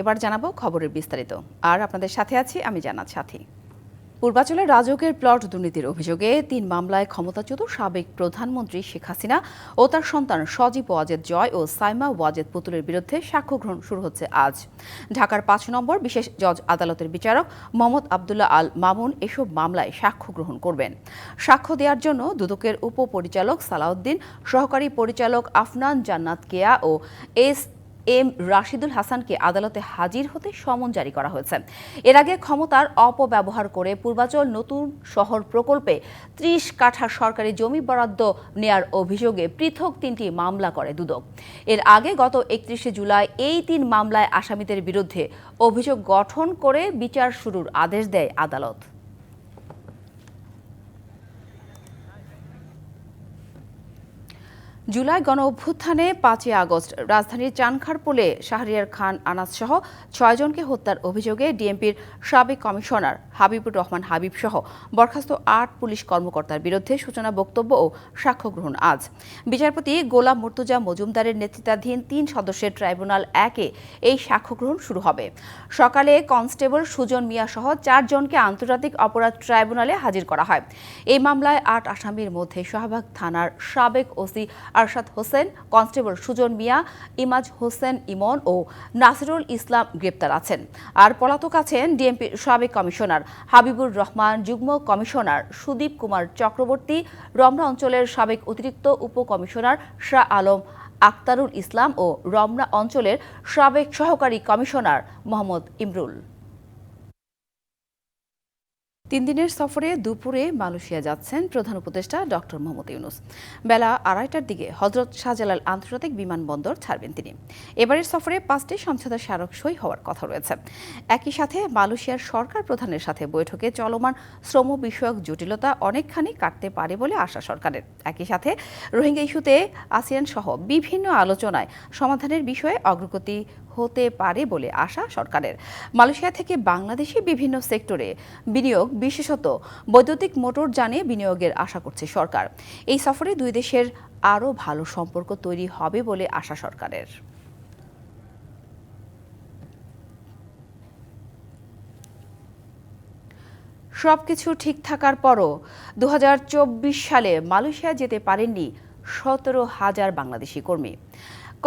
এবার জানাবো খবরের বিস্তারিত। আর আপনাদের সাথে আছি আমি জান্নাত সাথী। পূর্বাঞ্চলের রাজউকের প্লট দুর্নীতির অভিযোগে ৩ মামলায় ক্ষমতাচ্যুত সাবেক প্রধানমন্ত্রী শেখ হাসিনা ও তার সন্তান সজীব ওয়াজেদ জয় ও সাইমা ওয়াজেদ পুতুলের বিরুদ্ধে সাক্ষ্য গ্রহণ শুরু হচ্ছে আজ। ঢাকার ৫ নম্বর বিশেষ জজ আদালতের বিচারক মোহাম্মদ আবদুল্লাহ আল মামুন এসব মামলায় সাক্ষ্য গ্রহণ করবেন। সাক্ষ্য দেওয়ার জন্য দুদকের উপপরিচালক সালাউদ্দিন, সহকারী পরিচালক আফনান জান্নাত কেয়া ও এম রাশিদুল হাসানকে আদালতে হাজির হতে সমন জারি করা হয়েছে। এর আগে ক্ষমতার অপব্যবহার করে পূর্বাঞ্চল নতুন শহর প্রকল্পে ৩০ কাঠা সরকারি জমি বরাদ্দ নেয়ার অভিযোগে পৃথক ৩টি মামলা করে দুদক। এর আগে গত ৩১শে জুলাই এই ৩ মামলায় আসামিদের বিরুদ্ধে অভিযোগ গঠন করে বিচার শুরুর আদেশ দেয় আদালত। জুলাই গণ অভ্যুত্থানে ৫ই আগস্ট রাজধানীর চানখারপুলে শাহরিয়ার খান আনাস সহ ৬ জনকে হত্যার অভিযোগে ডিএমপির সাবেক কমিশনার হাবিবুর রহমান হাবিব সহ বরখাস্ত ৮ পুলিশ কর্মকর্তার বিরুদ্ধে সূচনা বক্তব্য ও সাক্ষ্য গ্রহণ আজ। বিচারপতি গোলাম মুর্তজা মজুমদারের নেতৃত্বাধীন ৩ সদস্যের ট্রাইব্যুনাল ১-এ এই সাক্ষ্য গ্রহণ শুরু হবে। সকালে কনস্টেবল সুজন মিয়া সহ ৪ জনকে আন্তর্জাতিক অপরাধ ট্রাইব্যুনালে হাজির করা হয়। এই মামলায় ৮ আসামির মধ্যে শাহবাগ থানার সাবেক ওসি আরশাদ হোসেন, কনস্টেবল সুজন মিয়া, ইমাজ হোসেন ইমন ও নাসিরুল ইসলাম গ্রেপ্তার আছেন। আর পলাতক আছেন ডিএমপির সাবেক কমিশনার হাবিবুর রহমান, যুগ্ম কমিশনার সুদীপ কুমার চক্রবর্তী, রমনা অঞ্চলের সাবেক অতিরিক্ত উপকমিশনার শাহ আলম আক্তারুল ইসলাম ও রমনা অঞ্চলের সাবেক সহকারী কমিশনার মোহাম্মদ ইমরুল। ৩ দিনের সফরে দুপুরে মালয়েশিয়া যাচ্ছেন প্রধান উপদেষ্টা ডক্টর মোহাম্মদ ইউনূস। বেলা ২:৩০টার দিকে হযরত শাহজালাল আন্তর্জাতিক বিমানবন্দর ছাড়বেন তিনি। এবারের সফরে ৫টি সমঝোতা স্মারক সই হওয়ার কথা রয়েছে। একই সাথে মালয়েশিয়ার সরকার প্রধানের সাথে বৈঠকে চলমান শ্রম বিষয়ক জটিলতা অনেকখানি কাটতে পারে বলে আশা সরকারের। একই সাথে রোহিঙ্গা ইস্যুতে আসিয়ান সহ বিভিন্ন আলোচনায় সমাধানের বিষয়ে অগ্রগতি হতে পারে বলে আশা সরকারের। মালয়েশিয়া থেকে বাংলাদেশি বিভিন্ন সেক্টরে বিনিয়োগ, বিশেষত বৈদ্যুতিক মোটর যানে বিনিয়োগের আশা করছে সরকার। এই সফরে দুই দেশের আরও ভালো সম্পর্ক তৈরি হবে বলে আশা সরকারের। সবকিছু ঠিক থাকার পরও ২০২৪ সালে মালয়েশিয়া যেতে পারেননি ১৭,০০০ বাংলাদেশি কর্মী।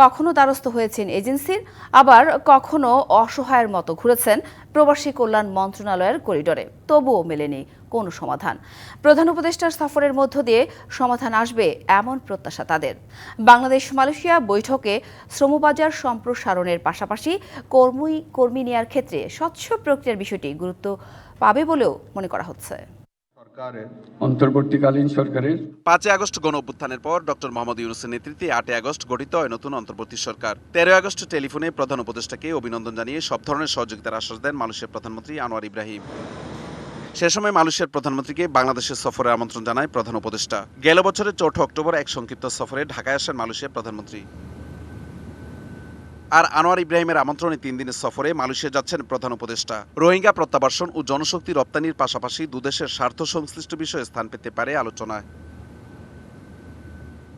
কখনো দ্বারস্থ হয়েছেন এজেন্সির, আবার কখনো অসহায়ের মতো ঘুরেছেন প্রবাসী কল্যাণ মন্ত্রণালয়ের করিডোরে, তবুও মেলেনি কোনো সমাধান। প্রধান উপদেষ্টার সফরের মধ্য দিয়ে সমাধান আসবে এমন প্রত্যাশা তাদের। বাংলাদেশ মালয়েশিয়া বৈঠকে শ্রমবাজার সম্প্রসারণের পাশাপাশি কর্মী নেয়ার ক্ষেত্রে স্বচ্ছ প্রক্রিয়ার বিষয়টি গুরুত্ব পাবে বলেও মনে করা হচ্ছে। অন্তর্বর্তীকালীন সরকারের ৫ আগস্ট গণ অভ্যুত্থানের পর ডক্টর মোহাম্মদ ইউনূসের নেতৃত্বে ৮ আগস্ট গঠিত হয় নতুন অন্তর্বর্তী সরকার। ১৩ আগস্ট টেলিফোনে প্রধান উপদেষ্টাকে অভিনন্দন জানিয়ে সব ধরনের সহযোগিতার আশ্বাস দেন মালয়েশিয়ার প্রধানমন্ত্রী আনোয়ার ইব্রাহিম। সে সময় মালয়েশিয়ার প্রধানমন্ত্রীকে বাংলাদেশের সফরে আমন্ত্রণ জানায় প্রধান উপদেষ্টা। গেল বছরের ৪ অক্টোবর এক সংক্ষিপ্ত সফরে ঢাকায় আসেন মালয়েশিয়ার প্রধানমন্ত্রী। আর আনোয়ার ইব্রাহিমের আমন্ত্রণে ৩ দিনের সফরে মালয়েশিয়া যাচ্ছেন প্রধান উপদেষ্টা। রোহিঙ্গা প্রত্যাবাসন ও জনশক্তি রপ্তানির পাশাপাশি দুদেশের স্বার্থ সংশ্লিষ্ট বিষয়ে স্থান পেতে পারে আলোচনায়।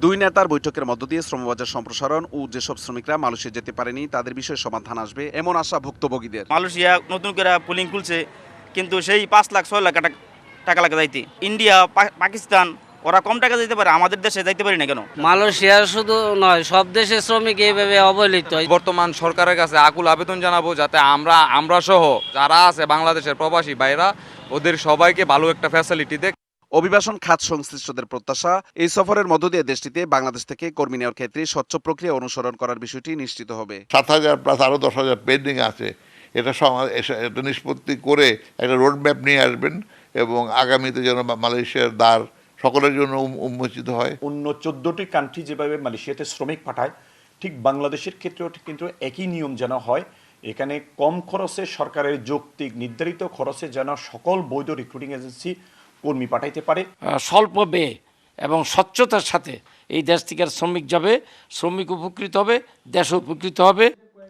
দুই নেতার বৈঠকের মধ্য দিয়ে শ্রমবাজার সম্প্রসারণ ও যেসব শ্রমিকরা মালয়েশিয়া যেতে পারেনি তাদের বিষয়ে সমাধান আসবে এমন আশা ভুক্তভোগীদের। মালয়েশিয়া নতুন করে পুলিং খুলছে, কিন্তু সেই ৫ লাখ ৬ লাখ টাকা লাগে যাইতে। ইন্ডিয়া, পাকিস্তান ওরা কম টাকা দিতে পারে, আমাদের দেশে যাইতে পারি না কেন? মালয়েশিয়া শুধু নয়, সব দেশের শ্রমিক এইভাবে অবহেলিত। বর্তমান সরকারের কাছে আকুল আবেদন জানাবো যাতে আমরা সহ যারা আছে বাংলাদেশের প্রবাসী ভাইরা ওদের সবাইকে ভালো একটা ফ্যাসিলিটি দেয়। অভিবাসন খাত সংশ্লিষ্টদের প্রত্যাশা, এই সফরের মধ্য দিয়ে দেশটিতে বাংলাদেশ থেকে কর্মী নেওয়ার ক্ষেত্রে স্বচ্ছ প্রক্রিয়া অনুসরণ করার বিষয়টি নিশ্চিত হবে। ৭,০০০ প্লাস আরও 10,০০০ পেন্ডিং আছে, এটা নিষ্পত্তি করে একটা রোড ম্যাপ নিয়ে আসবেন এবং আগামীতে যেন মালয়েশিয়ার দ্বার সকলের জন্য উন্মোচিত হয়। অন্য 14টি কান্ট্রি যেভাবে মালয়েশিয়াতে শ্রমিক পাঠায়, ঠিক বাংলাদেশের ক্ষেত্রেও কিন্তু একই নিয়ম যেন হয়। এখানে কম খরচে, সরকারের যৌক্তিক নির্ধারিত খরচে যেন সকল বৈধ রিক্রুটিং এজেন্সি কর্মী পাঠাইতে পারে। স্বল্প ব্যয় এবং স্বচ্ছতার সাথে এই দেশ থেকে শ্রমিক যাবে, শ্রমিক উপকৃত হবে, দেশ উপকৃত হবে।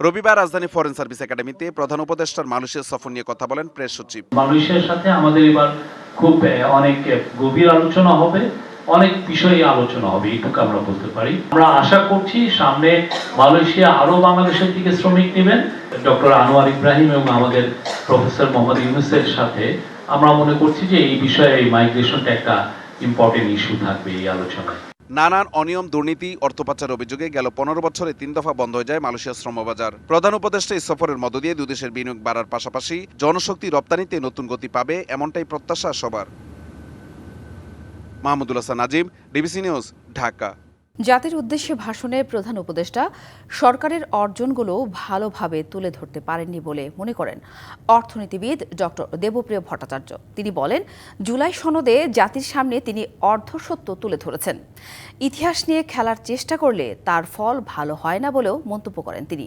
রবিবার রাজধানী ফরেন সার্ভিস একাডেমিতে প্রধান উপদেষ্টার মালয়েশিয়া সফর নিয়ে কথা বলেন প্রেস সচিব। মালয়েশিয়ার সাথে আমাদের এবার খুব অনেক গভীর আলোচনা হবে, অনেক বিষয়ে আলোচনা হবে, এইটুকু আমরা বলতে পারি। আমরা আশা করছি সামনে মালয়েশিয়া আরো বাংলাদেশের দিকে শ্রমিক নেবেন। ডক্টর আনোয়ার ইব্রাহিম এবং আমাদের প্রফেসর মোহাম্মদ ইউনূসের সাথে আমরা মনে করছি যে এই বিষয়ে এই মাইগ্রেশনটা একটা ইম্পর্টেন্ট ইস্যু থাকবে এই আলোচনায়। নানান অনিয়ম, দুর্নীতি, অর্থ পাচারের অভিযোগে গেল 15 বছরে 3 দফা বন্ধ হয়ে যায় মালয়েশিয়ার শ্রমবাজার। প্রধান উপদেষ্টা এই সফরের মধ্য দিয়ে দুই দেশের বিনিয়োগ বাড়ার পাশাপাশি জনশক্তি রপ্তানিতে নতুন গতি পাবে, এমনটাই প্রত্যাশা সবার। Mahmudul Hasan Nazim, DBC news, Dhaka. জাতির উদ্দেশ্যে ভাষণে প্রধান উপদেষ্টা সরকারের অর্জনগুলো ভালোভাবে তুলে ধরতে পারেননি বলে মনে করেন অর্থনীতিবিদ ডক্টর দেবপ্রিয় ভট্টাচার্য। তিনি বলেন, জুলাই সনদে জাতির সামনে তিনি অর্ধসত্য তুলে ধরেছেন। ইতিহাস নিয়ে খেলার চেষ্টা করলে তার ফল ভালো হয় না বলেও মন্তব্য করেন তিনি।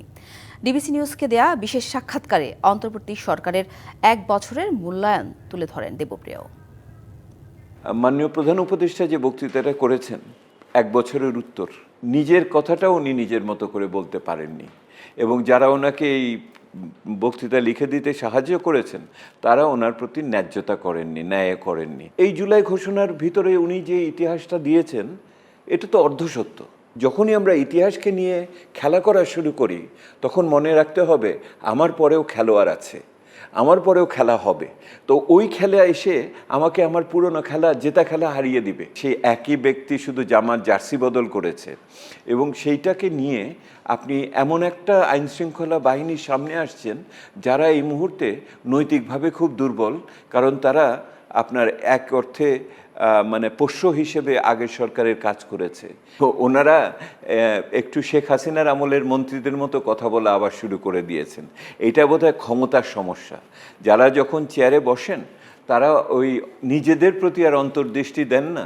ডিবিসি নিউজকে দেয়া বিশেষ সাক্ষাৎকারে অন্তর্বর্তী সরকারের 1 বছরের মূল্যায়ন তুলে ধরেন দেবপ্রিয়। মাননীয় প্রধান উপদেষ্টা যে বক্তৃতাটা করেছেন 1 বছরের উত্তর, নিজের কথাটা উনি নিজের মতো করে বলতে পারেননি এবং যারা ওনাকে এই বক্তৃতা লিখে দিতে সাহায্য করেছেন তারা ওনার প্রতি ন্যায্যতা করেননি, ন্যায় করেননি। এই জুলাই ঘোষণার ভিতরে উনি যে ইতিহাসটা দিয়েছেন এটা তো অর্ধসত্য। যখনই আমরা ইতিহাসকে নিয়ে খেলা করা শুরু করি তখন মনে রাখতে হবে আমার পরেও খেলোয়াড় আছে, আমার পরেও খেলা হবে। তো ওই খেলা এসে আমাকে আমার পুরনো খেলা, জেতা খেলা হারিয়ে দিবে। সেই একই ব্যক্তি শুধু জামার জার্সি বদল করেছে এবং সেইটাকে নিয়ে আপনি এমন একটা আইনশৃঙ্খলা বাহিনীর সামনে আসছেন যারা এই মুহূর্তে নৈতিকভাবে খুব দুর্বল, কারণ তারা আপনার এক অর্থে মানে পোষ্য হিসেবে আগের সরকারের কাজ করেছে। তো ওনারা একটু শেখ হাসিনার আমলের মন্ত্রীদের মতো কথা বলা আবার শুরু করে দিয়েছেন। এটা বোধহয় ক্ষমতার সমস্যা। যারা যখন চেয়ারে বসেন তারা ওই নিজেদের প্রতি আর অন্তর্দৃষ্টি দেন না,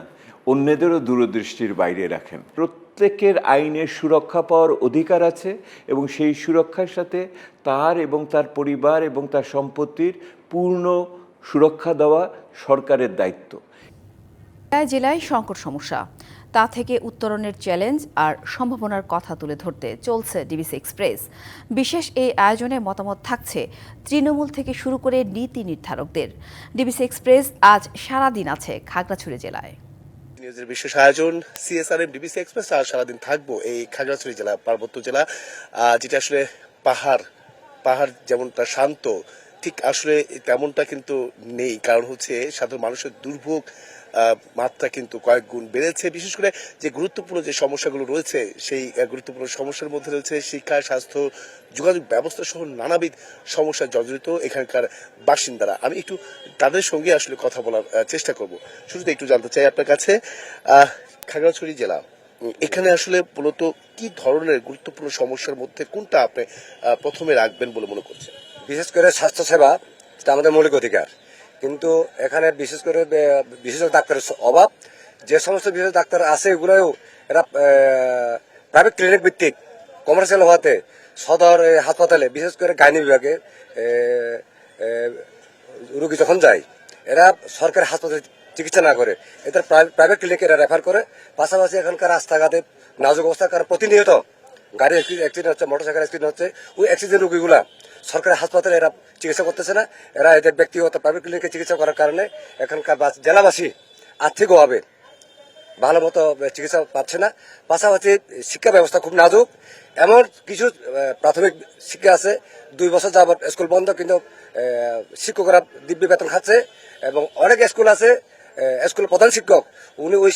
অন্যদেরও দূরদৃষ্টির বাইরে রাখেন। প্রত্যেকের আইনের সুরক্ষা পাওয়ার অধিকার আছে এবং সেই সুরক্ষার সাথে তার এবং তার পরিবার এবং তার সম্পত্তির পূর্ণ সুরক্ষা দেওয়া সরকারের দায়িত্ব। জেলায় সংকট সমস্যা, তা থেকে উত্তরণের চ্যালেঞ্জ আর সম্ভাবনার কথা তুলে ধরতে চলছে ডিবিসি এক্সপ্রেস। বিশেষ এই আয়োজনে মতামত থাকছে তৃণমূল থেকে শুরু করে নীতি নির্ধারকদের। ডিবিসি এক্সপ্রেস আজ সারাদিন আছে খাগড়াছড়ি জেলায়। নিউজের বিশেষ আয়োজন সিএসআরএম ডিবিসি এক্সপ্রেস আজ সারাদিন থাকবো এই খাগড়াছড়ি জেলা, পার্বত্য জেলা, যেটা আসলে পাহাড় যেমনটা শান্ত, ঠিক আসলে তেমনটা কিন্তু নেই। কারণ হচ্ছে সাধারণ মানুষের দুর্ভোগ মাত্রা কিন্তু কয়েক গুণ বেড়েছে। বিশেষ করে যে গুরুত্বপূর্ণ যে সমস্যাগুলো রয়েছে সেই গুরুত্বপূর্ণ সমস্যার মধ্যে রয়েছে শিক্ষা, স্বাস্থ্য, যোগাযোগ ব্যবস্থা সহ নানাবিধ সমস্যা জর্জরিত এখানকার বাসিন্দারা। আমি একটু তাদের সঙ্গে আসলে কথা বলার চেষ্টা করব। শুরুতে একটু জানতে চাই আপনার কাছে, খাগড়াছড়ি জেলা, এখানে আসলে মূলত কি ধরনের গুরুত্বপূর্ণ সমস্যার মধ্যে কোনটা আপনি প্রথমে রাখবেন বলে মনে করছেন? বিশেষ করে স্বাস্থ্যসেবা, এটা আমাদের মৌলিক অধিকার, কিন্তু এখানে বিশেষ করে বিশেষজ্ঞ ডাক্তারের অভাব। যে সমস্ত বিশেষ ডাক্তার আছে এগুলোও এরা প্রাইভেট ক্লিনিক ভিত্তিক কমার্শিয়াল হওয়াতে সদর হাসপাতালে বিশেষ করে গাইনি বিভাগে রোগী যখন যায় এরা সরকারি হাসপাতালে চিকিৎসা না করে এদের প্রাইভেট ক্লিনিকে এরা রেফার করে। পাশাপাশি এখানকার রাস্তাঘাটে নাজুক অবস্থা, কারণ প্রতিনিয়ত গাড়ি অ্যাক্সিডেন্ট হচ্ছে, মোটরসাইকেল অ্যাক্সিডেন্ট হচ্ছে। ওই অ্যাক্সিডেন্ট রোগীগুলা সরকারি হাসপাতালে এরা চিকিৎসা করতেছে না, এরা এদের ব্যক্তিগত প্রাইভেট ক্লিনিকে চিকিৎসা করার কারণে এখানকার জেলাবাসী আর্থিকভাবে ভালো মতো চিকিৎসা পাচ্ছে না। পাশাপাশি শিক্ষা ব্যবস্থা খুব নাজুক। এমন কিছু প্রাথমিক শিক্ষা আছে 2 বছর যাবত স্কুল বন্ধ, কিন্তু শিক্ষকরা দিব্যি বেতন খাচ্ছে। এবং অনেক স্কুল আছে স্কুলের প্রধান শিক্ষক উনি ওই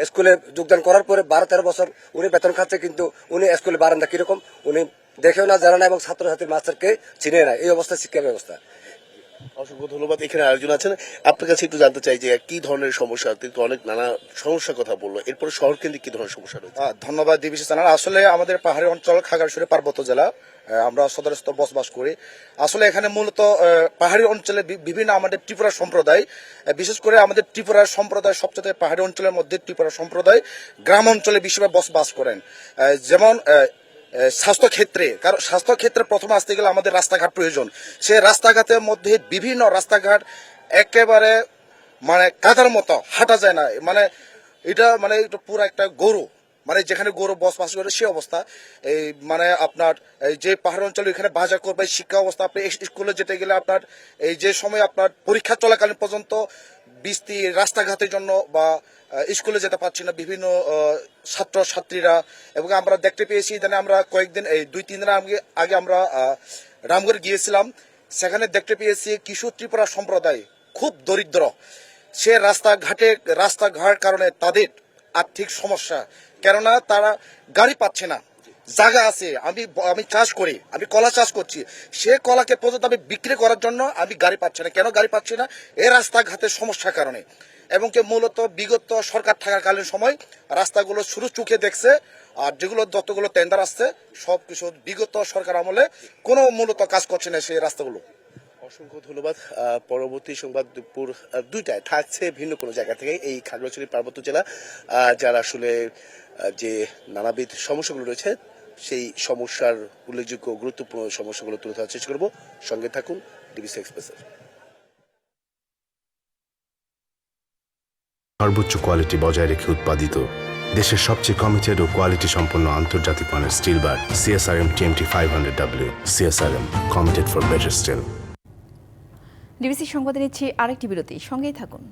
স্কুলে যোগদান করার পরে 12-13 বছর উনি বেতন খাচ্ছে, কিন্তু উনি স্কুলে বারান্দা কিরকম উনি দেখেও না, জানা না এবং ছাত্রছাত্রীর মাস্টারকে চিনে না। এই অবস্থা শিক্ষা ব্যবস্থা। অসংখ্য ধন্যবাদ। এখানে আয়োজন আছেন, আপনার কাছে একটু জানতে চাই যে কি ধরনের সমস্যা, কিন্তু অনেক নানা সমস্যার কথা বললো, এরপরে শহর কেন্দ্রিক কি ধরনের সমস্যা রয়েছে? ধন্যবাদ ডিবিসি চ্যানেল। আসলে আমাদের পাহাড়ি অঞ্চল খাগড়াছড়ি পার্বত্য জেলা, আমরা সদরস্থ বসবাস করি। আসলে এখানে মূলত পাহাড়ি অঞ্চলে বিভিন্ন আমাদের ত্রিপুরা সম্প্রদায়, বিশেষ করে আমাদের ত্রিপুরা সম্প্রদায় সবচেয়ে পাহাড়ি অঞ্চলের মধ্যে ত্রিপুরা সম্প্রদায় গ্রাম অঞ্চলে বেশিরভাগ বসবাস করেন। যেমন স্বাস্থ্যক্ষেত্রে, কারণ স্বাস্থ্যক্ষেত্রে প্রথমে আসতে গেলে আমাদের রাস্তাঘাট প্রয়োজন। সেই রাস্তাঘাটের মধ্যে বিভিন্ন রাস্তাঘাট একেবারে মানে কাদার মতো, হাঁটা যায় না। মানে এটা পুরো একটা গরু, মানে যেখানে গরু বসবাস করে সেই অবস্থা। এই মানে আপনার এই যে পাহাড় অঞ্চলে এখানে বাজার করবে, শিক্ষা অবস্থা, আপনি স্কুলে যেতে গেলে আপনার এই যে সময় আপনার পরীক্ষা চলাকালীন পর্যন্ত বৃষ্টি রাস্তাঘাটের জন্য বা স্কুলে যেতে পারছি না বিভিন্ন ছাত্রছাত্রীরা। এবং আমরা দেখতে পেয়েছি, আমরা কয়েকদিন এই 2-3 দিন আগে আমরা রামগড় গিয়েছিলাম, সেখানে দেখতে পেয়েছি কিছু ত্রিপুরা সম্প্রদায় খুব দরিদ্র। সে রাস্তাঘাট কারণে তাদের আর্থিক সমস্যা, কেননা তারা গাড়ি পাচ্ছে না। জায়গা আছে, আমি চাষ করি, আমি কলা চাষ করছি, সে কলাকে পর্যন্ত আমি বিক্রি করার জন্য আমি গাড়ি পাচ্ছি না। কেন গাড়ি পাচ্ছি না? এই রাস্তাঘাটের সমস্যার কারণে। এবং মূলত বিগত সরকার থাকাকালীন সময় রাস্তাগুলো শুরু চোখে দেখছে, আর যেগুলো যতগুলো টেন্ডার আসছে সবকিছু বিগত সরকার আমলে কোনো মূলত কাজ করছে না সেই রাস্তাগুলো। অসংখ্য ধন্যবাদ। পরবর্তী সংবাদ দুপুর 2টায় থাকছে ভিন্ন কোনো জায়গা থেকে এই খাগড়াছড়ি পার্বত্য জেলা, যারা আসলে যে নানাবিধ সমস্যাগুলো রয়েছে সেই সমস্যার উল্লেখযোগ্য গুরুত্বপূর্ণ সমস্যাগুলো তুলে ধরার চেষ্টা করব। সঙ্গে থাকুন ডিবিসি এক্সপ্রেসের। সর্বোচ্চ কোয়ালিটি বজায় রেখে উৎপাদিত দেশের সবচেয়ে কমিটেড ও কোয়ালিটি সম্পন্ন আন্তর্জাতিক মানের still bar CSRM TMT 500W। CSRM, committed for better steel। DBC সংবাদে নিচ্ছি আরেকটি বিরতি, সঙ্গেই থাকুন।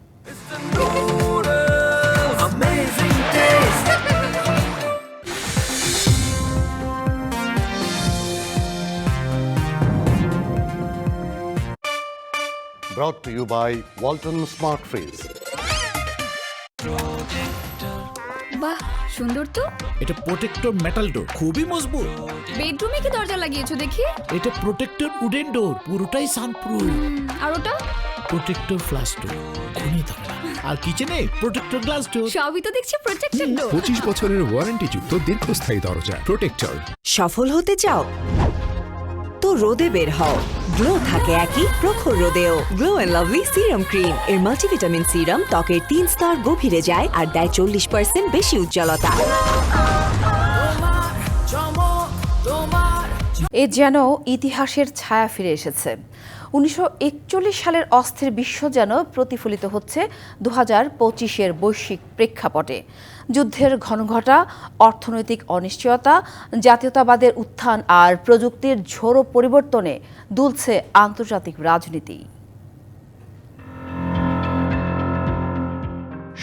Brought to you by Walton Smart Freeze। বাহ, সুন্দর তো। এটা প্রোটেক্টর মেটাল ডোর, খুবই মজবুত। বেডরুমে কি দরজা লাগিয়েছো দেখি? এটা প্রোটেক্টর উডেন ডোর, পুরোটাই সানপ্রুফ। আর ওটা প্রোটেক্টর ফ্ল্যাশ ডোর, খুবই দারুণ। আর কিচেনে প্রোটেক্টর গ্লাস ডোর। সবই তো দেখছি প্রোটেক্টর ডোর। 25 বছরের ওয়ারেন্টিযুক্ত দীর্ঘস্থায়ী দরজা প্রোটেক্টর। সফল হতে চাও তো রোদে বের হও। গ্লো থাকে একই প্রখর রোদেও। Glow and Lovely serum cream এর মাল্টিভিটামিন সিরাম ত্বকের 3 স্তর গভীরে যায় আর দেয় 40% বেশি উজ্জ্বলতা। এ যেন ইতিহাসের ছায়া ফিরে এসেছে। 1941 সালের অস্থির বিশ্ব যেন প্রতিফলিত হচ্ছে 2025-এর বৈশ্বিক প্রেক্ষাপটে। যুদ্ধের ঘনঘটা, অর্থনৈতিক অনিশ্চয়তা, জাতীয়তাবাদের উত্থান আর প্রযুক্তির ঝোড়ো পরিবর্তনে দুলছে আন্তর্জাতিক রাজনীতি।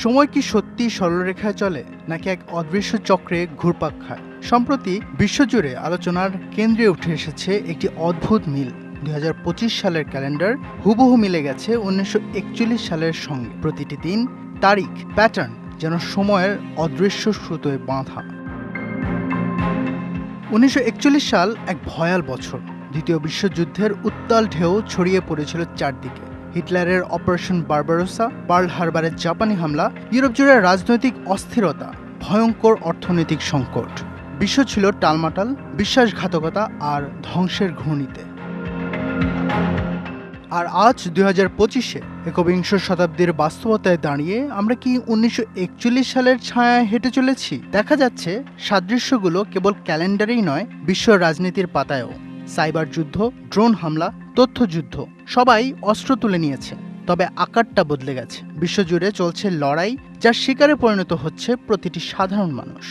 সময় কি সত্যি সরলরেখায় চলে, নাকি এক অদৃশ্য চক্রে ঘুরপাক খায়? সম্প্রতি বিশ্বজুড়ে আলোচনার কেন্দ্রে উঠে এসেছে একটি অদ্ভুত মিল। 2025 সালের ক্যালেন্ডার হুবহু মিলে গেছে 1941 সালের সঙ্গে। প্রতিটি দিন, তারিখ, প্যাটার্ন যেন সময়ের অদৃশ্য সুতোয় বাঁধা। 1941 সাল এক ভয়াল বছর। দ্বিতীয় বিশ্বযুদ্ধের উত্তাল ঢেউ ছড়িয়ে পড়েছিল চারদিকে। হিটলারের অপারেশন বারবারোসা, পার্ল হারবারের জাপানি হামলা, ইউরোপ জুড়ে রাজনৈতিক অস্থিরতা, ভয়ঙ্কর অর্থনৈতিক সংকট। বিশ্ব ছিল টালমাটাল, বিশ্বাসঘাতকতা আর ধ্বংসের ঘূর্ণিতে। আর আজ 2025-এ একবিংশ শতাব্দীর বাস্তবতায় দাঁড়িয়ে আমরা কি 1941 সালের ছায়ায় হেঁটে চলেছি? দেখা যাচ্ছে সাদৃশ্যগুলো কেবল ক্যালেন্ডারেই নয়, বিশ্ব রাজনীতির পাতায়ও। সাইবার যুদ্ধ, ড্রোন হামলা, তথ্যযুদ্ধ, সবাই অস্ত্র তুলে নিয়েছে। তবে আকারটা বদলে গেছে। বিশ্বজুড়ে চলছে লড়াই, যার শিকারে পরিণত হচ্ছে প্রতিটি সাধারণ মানুষ।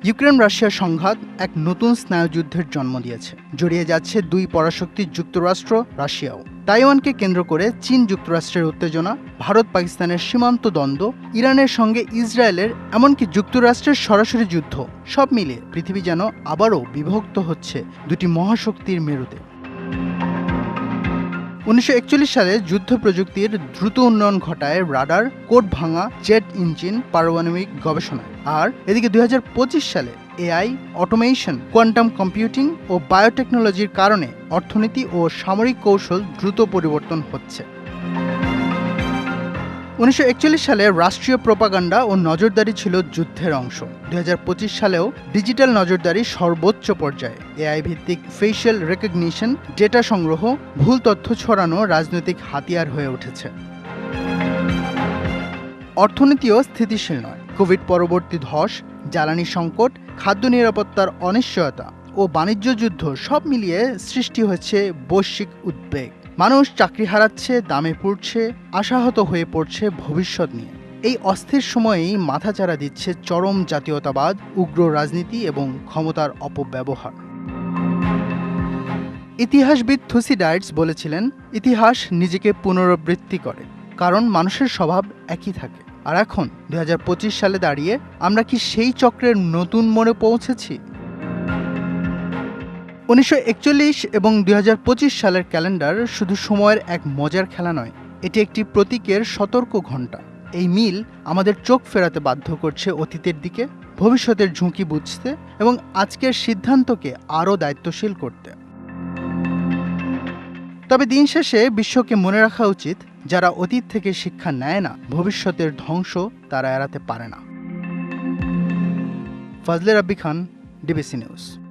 ইউক্রেন রাশিয়া সংঘাত এক নতুন স্নায়ুযুদ্ধের জন্ম দিয়েছে। জড়িয়ে যাচ্ছে দুই পরাশক্তি যুক্তরাষ্ট্র, রাশিয়াও। তাইওয়ানকে কেন্দ্র করে চীন যুক্তরাষ্ট্রের উত্তেজনা, ভারত পাকিস্তানের সীমান্ত দ্বন্দ্ব, ইরানের সঙ্গে ইসরায়েলের, এমনকি যুক্তরাষ্ট্রের সরাসরি যুদ্ধ, সব মিলিয়ে পৃথিবী যেন আবারও বিভক্ত হচ্ছে দুটি মহাশক্তির মেরুতে। 1941 সালে যুদ্ধ প্রযুক্তির দ্রুত উন্নয়ন ঘটায় রাডার, কোড ভাঙা, জেট ইঞ্জিন, পারমাণবিক গবেষণায়। আর এদিকে 2025 সালে এআই, অটোমেশন, কোয়ান্টাম কম্পিউটিং ও বায়োটেকনোলজির কারণে অর্থনীতি ও সামরিক কৌশল দ্রুত পরিবর্তন হচ্ছে। 1941 সালে রাষ্ট্রীয় প্রোপাগান্ডা ও নজরদারি ছিল যুদ্ধের অংশ। 2025 সালেও ডিজিটাল নজরদারি সর্বোচ্চ পর্যায়ে। এআই ভিত্তিক ফেশিয়াল রেকগনিশন, ডেটা সংগ্রহ, ভুল তথ্য ছড়ানো রাজনৈতিক হাতিয়ার হয়ে উঠেছে। অর্থনীতিও স্থিতিশীল নয়। কোভিড পরবর্তী ধস, জ্বালানি সংকট, খাদ্য নিরাপত্তার অনিশ্চয়তা ও বাণিজ্য যুদ্ধ সব মিলিয়ে সৃষ্টি হয়েছে বৈশ্বিক উদ্বেগ। মানুষ চাকরি হারাচ্ছে, দামে পড়ছে, আশাহত হয়ে পড়ছে ভবিষ্যৎ নিয়ে। এই অস্থির সময়েই মাথাচাড়া দিচ্ছে চরম জাতীয়তাবাদ, উগ্র রাজনীতি এবং ক্ষমতার অপব্যবহার। ইতিহাসবিদ থুসিডাইডস বলেছিলেন, ইতিহাস নিজেকে পুনরাবৃত্তি করে, কারণ মানুষের স্বভাব একই থাকে। আর এখন 2025 সালে দাঁড়িয়ে আমরা কি সেই চক্রের নতুন মোড়ে পৌঁছেছি? 1941 এবং 2025 সালের ক্যালেন্ডার শুধু সময়ের এক মজার খেলা নয়, এটি একটি প্রতীকের সতর্ক ঘণ্টা। এই মিল আমাদের চোখ ফেরাতে বাধ্য করছে অতীতের দিকে, ভবিষ্যতের ঝুঁকি বুঝতে এবং আজকের সিদ্ধান্তকে আরও দায়িত্বশীল করতে। তবে দিন শেষে বিশ্বকে মনে রাখা উচিত, যারা অতীত থেকে শিক্ষা নেয় না, ভবিষ্যতের ধ্বংস তারা এড়াতে পারে না। ফজলে রাব্বি খান, ডিবিসি নিউজ।